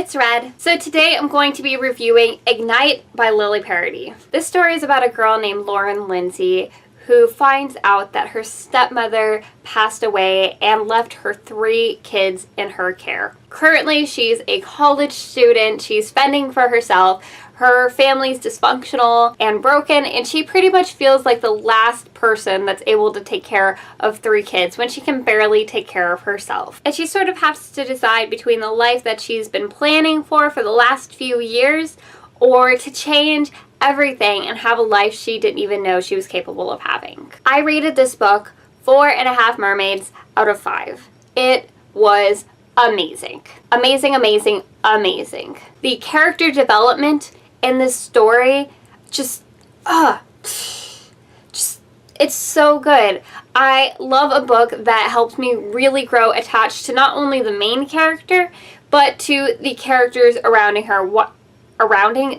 it's Red. So today I'm going to be reviewing Ignite by Lily Parody. This story is about a girl named Lauren Lindsay who finds out that her stepmother passed away and left her 3 kids in her care. Currently, she's a college student. She's fending for herself. Her family's dysfunctional and broken, and she pretty much feels like the last person that's able to take care of 3 kids when she can barely take care of herself. And she sort of has to decide between the life that she's been planning for the last few years or to change everything and have a life she didn't even know she was capable of having. I rated this book 4.5 mermaids out of 5. It was amazing. Amazing, amazing, amazing. The character development in this story it's so good. I love a book that helps me really grow attached to not only the main character, but to the characters surrounding her.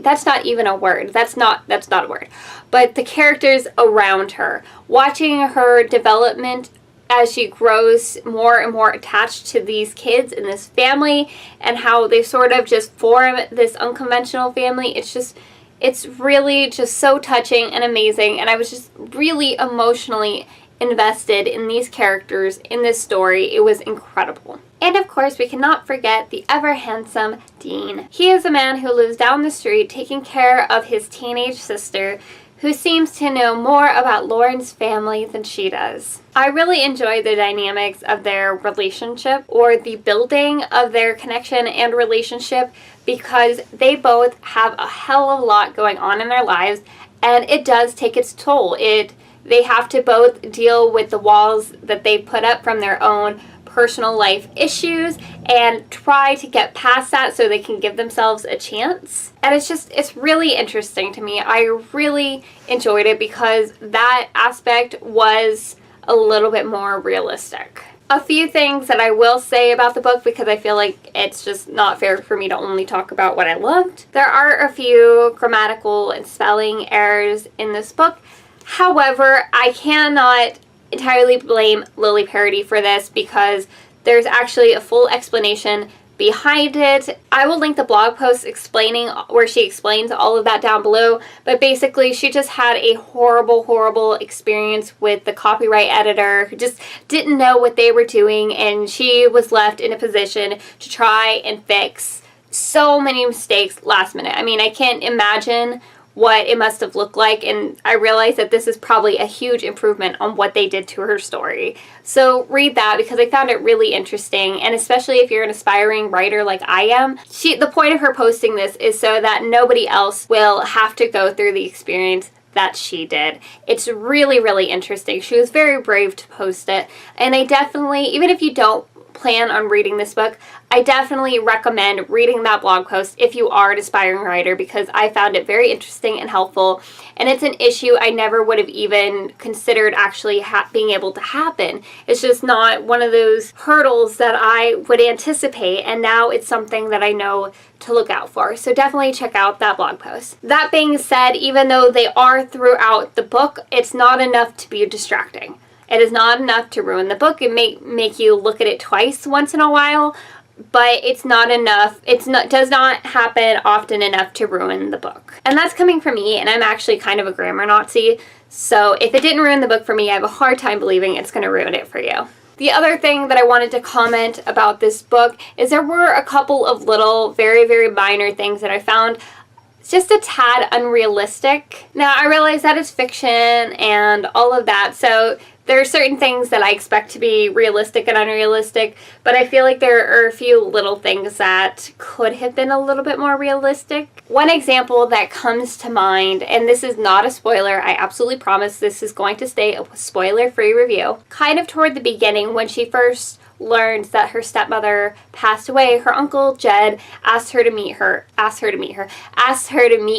That's not even a word. That's not a word. But the characters around her. Watching her development as she grows more and more attached to these kids and this family and how they sort of just form this unconventional family. It's really just so touching and amazing, and I was just really emotionally invested in these characters in this story. It was incredible. And of course, we cannot forget the ever handsome Dean. He is a man who lives down the street taking care of his teenage sister, who seems to know more about Lauren's family than she does. I really enjoy the dynamics of their relationship, or the building of their connection and relationship, because they both have a hell of a lot going on in their lives, and it does take its toll. They have to both deal with the walls that they put up from their own personal life issues and try to get past that so they can give themselves a chance. And it's really interesting to me. I really enjoyed it because that aspect was a little bit more realistic. A few things that I will say about the book, because I feel like it's just not fair for me to only talk about what I loved. There are a few grammatical and spelling errors in this book. However, I cannot entirely blame Lily Parody for this because there's actually a full explanation behind it. I will link the blog post where she explains all of that down below, but basically she just had a horrible experience with the copyright editor who just didn't know what they were doing, and she was left in a position to try and fix so many mistakes last minute. I mean, I can't imagine what it must have looked like, and I realized that this is probably a huge improvement on what they did to her story. So read that because I found it really interesting, and especially if you're an aspiring writer like I am. The point of her posting this is so that nobody else will have to go through the experience that she did. It's really interesting. She was very brave to post it, and I definitely, even if you don't plan on reading this book, I definitely recommend reading that blog post if you are an aspiring writer, because I found it very interesting and helpful, and it's an issue I never would have even considered actually being able to happen. It's just not one of those hurdles that I would anticipate, and now it's something that I know to look out for. So definitely check out that blog post. That being said, even though they are throughout the book, it's not enough to be distracting. It is not enough to ruin the book. It may make you look at it twice once in a while, but it's not enough. Does not happen often enough to ruin the book. And that's coming from me, and I'm actually kind of a grammar Nazi, so if it didn't ruin the book for me, I have a hard time believing it's going to ruin it for you. The other thing that I wanted to comment about this book is there were a couple of little, very minor things that I found just a tad unrealistic. Now, I realize that it's fiction and all of that, so there are certain things that I expect to be realistic and unrealistic, but I feel like there are a few little things that could have been a little bit more realistic. One example that comes to mind, and this is not a spoiler, I absolutely promise this is going to stay a spoiler-free review. Kind of toward the beginning, when she first learns that her stepmother passed away, her uncle Jed asked her to meet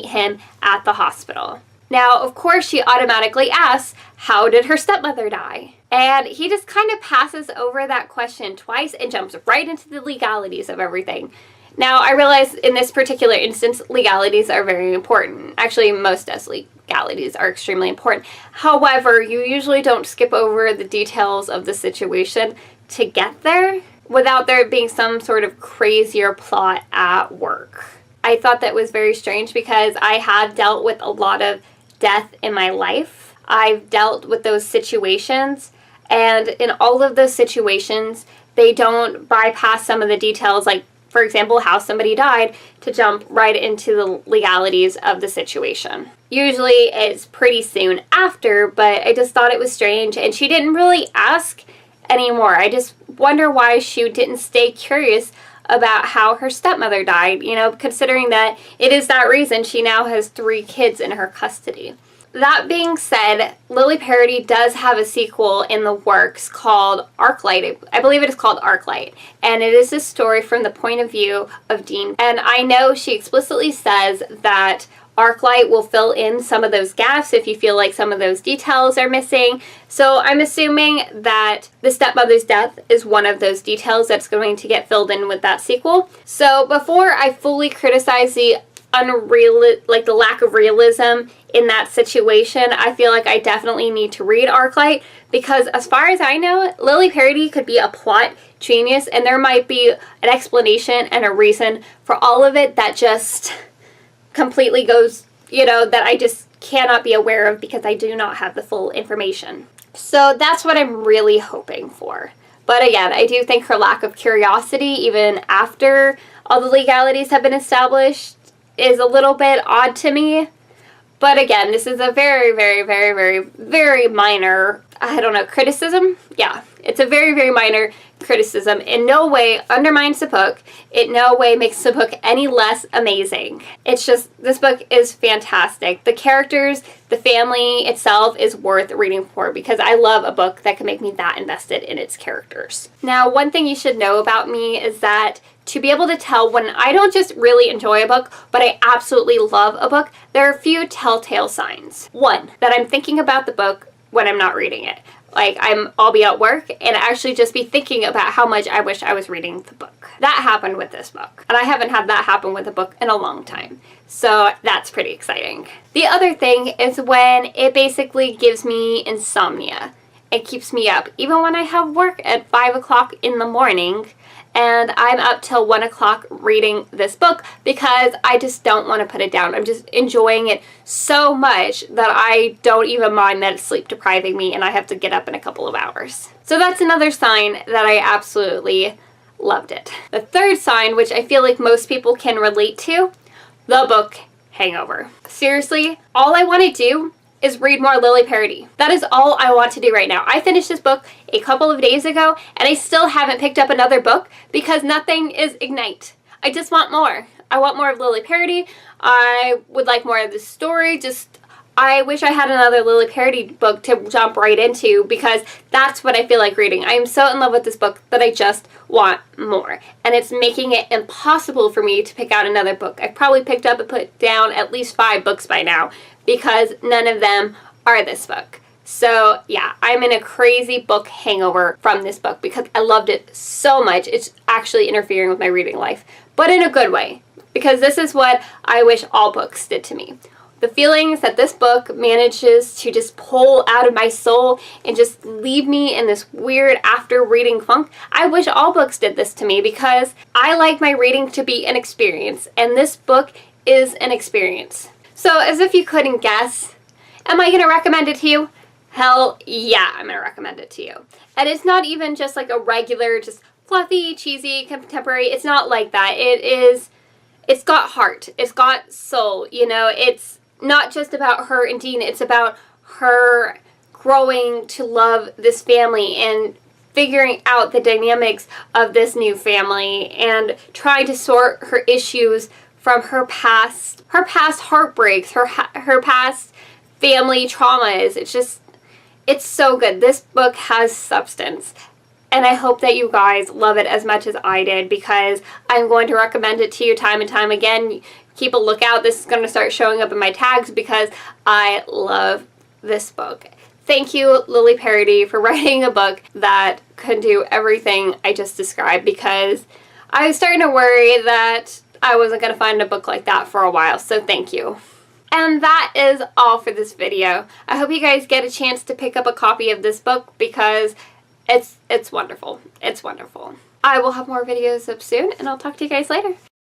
him at the hospital. Now, of course, she automatically asks, how did her stepmother die? And he just kind of passes over that question twice and jumps right into the legalities of everything. Now, I realize in this particular instance, legalities are very important. Actually, most legalities are extremely important. However, you usually don't skip over the details of the situation to get there. without there being some sort of crazier plot at work. I thought that was very strange because I have dealt with a lot of death in my life. I've dealt with those situations, and in all of those situations, they don't bypass some of the details, like, for example, how somebody died, to jump right into the legalities of the situation. Usually it's pretty soon after, but I just thought it was strange, and she didn't really ask anymore. I just wonder why she didn't stay curious about how her stepmother died, you know, considering that it is that reason she now has 3 kids in her custody. That being said, Lily Parody does have a sequel in the works called Arclight. I believe it is called Arclight. And it is a story from the point of view of Dean. And I know she explicitly says that Arclight will fill in some of those gaps if you feel like some of those details are missing. So I'm assuming that the stepmother's death is one of those details that's going to get filled in with that sequel. So before I fully criticize the the lack of realism in that situation, I feel like I definitely need to read Arclight, because as far as I know, Lily Parody could be a plot genius, and there might be an explanation and a reason for all of it that just completely goes, you know, that I just cannot be aware of because I do not have the full information. So that's what I'm really hoping for. But again, I do think her lack of curiosity, even after all the legalities have been established, is a little bit odd to me. But again, this is a very, very, very, very, very minor, I don't know, criticism? Yeah, it's a very, very minor criticism. In no way undermines the book. It no way makes the book any less amazing. It's just, this book is fantastic. The characters, the family itself is worth reading for, because I love a book that can make me that invested in its characters. Now, one thing you should know about me is that to be able to tell when I don't just really enjoy a book, but I absolutely love a book, there are a few telltale signs. One, that I'm thinking about the book when I'm not reading it. Like, I'll be at work and actually just be thinking about how much I wish I was reading the book. That happened with this book. And I haven't had that happen with a book in a long time. So that's pretty exciting. The other thing is when it basically gives me insomnia. It keeps me up. Even when I have work at 5 o'clock in the morning, and I'm up till 1 o'clock reading this book because I just don't want to put it down. I'm just enjoying it so much that I don't even mind that it's sleep depriving me and I have to get up in a couple of hours. So that's another sign that I absolutely loved it. The third sign, which I feel like most people can relate to, the book Hangover. Seriously, all I want to do is read more Lily Parody. That is all I want to do right now. I finished this book a couple of days ago, and I still haven't picked up another book because nothing is Ignite. I just want more. I want more of Lily Parody. I would like more of the story. I wish I had another Lily Parody book to jump right into, because that's what I feel like reading. I am so in love with this book that I just want more. And it's making it impossible for me to pick out another book. I've probably picked up and put down at least 5 books by now, because none of them are this book. So yeah, I'm in a crazy book hangover from this book because I loved it so much. It's actually interfering with my reading life, but in a good way, because this is what I wish all books did to me. The feelings that this book manages to just pull out of my soul and just leave me in this weird after reading funk. I wish all books did this to me, because I like my reading to be an experience, and this book is an experience. So, as if you couldn't guess, am I going to recommend it to you? Hell yeah, I'm going to recommend it to you. And it's not even just like a regular, just fluffy, cheesy, contemporary. It's not like that. It's got heart. It's got soul. You know, it's not just about her and Dean. It's about her growing to love this family and figuring out the dynamics of this new family and trying to sort her issues from her past heartbreaks, her past family traumas. It's so good. This book has substance, and I hope that you guys love it as much as I did, because I'm going to recommend it to you time and time again. Keep a lookout. This is going to start showing up in my tags because I love this book. Thank you, Lily Parody, for writing a book that could do everything I just described, because I was starting to worry that I wasn't going to find a book like that for a while, so thank you. And that is all for this video. I hope you guys get a chance to pick up a copy of this book, because it's wonderful. It's wonderful. I will have more videos up soon, and I'll talk to you guys later.